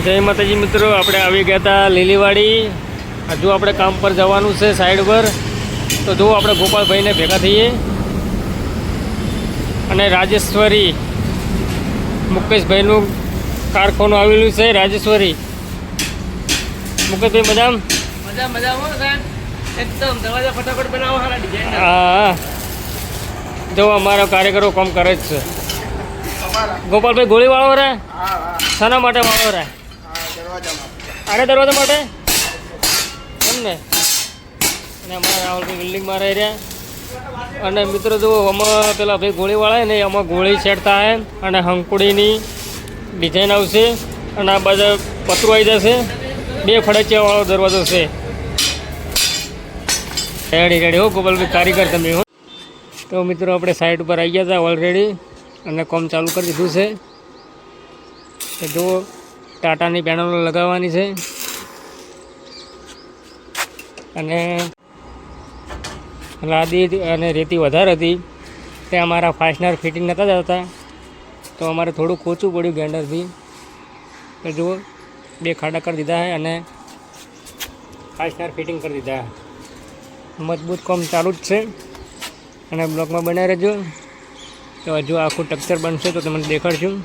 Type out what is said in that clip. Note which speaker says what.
Speaker 1: જય માતાજી મિત્રો, આપણે આવી ગયા હતા લીલીવાડી. હજુ આપણે કામ પર જવાનું છે સાઈડ પર. તો જો આપણે ગોપાલભાઈને ભેગા થઈએ અને રાજેશ્વરી મુકેશભાઈનું કારખાનું આવેલું છે. રાજેશ્વરી મુકેશભાઈ મજામ
Speaker 2: મજા એકદમ દરવાજા ફટાફટ બનાવો.
Speaker 1: હા, જો અમારા કાર્યકરો કામ કરે જ છે. ગોપાલભાઈ ગોળી વાળો રે શાના માટે વાળો રે? આને દરવાજા માટે એમ ને. અને અમારા રાહુલભાઈ બિલ્ડિંગમાં રહી રહ્યા. અને મિત્રો જો આમાં પેલા ભાઈ ગોળીવાળા ને આમાં ગોળી સેટ થાય અને હંકુડીની ડિઝાઇન આવશે. અને આ બધા પતરું આવી જશે. 2 ફડચિયાવાળો દરવાજો છે. રેડી હો ગોપાલભાઈ, કારીગર તમે હો. તો મિત્રો આપણે સાઈડ ઉપર આવી ગયા હતા ઓલરેડી અને કામ ચાલુ કરી દીધું છે. તો જુઓ ટાટાની પેનલો લગાવવાની છે. અને લાદી અને રેતી વધારે હતી તે અમારા ફાસ્ટનર ફિટિંગ નહોતા જતા, તો અમારે થોડું કોચું પડ્યું ગેન્ડરથી. તો જુઓ 2 ખાડા કરી દીધા છે અને ફાસ્ટનર ફિટિંગ કરી દીધા. મજબૂત કામ ચાલુ જ છે અને બ્લોકમાં બનાવી રહેજો. તો હજુ આખું ટેક્સચર બનશે તો તમને દેખાડશું.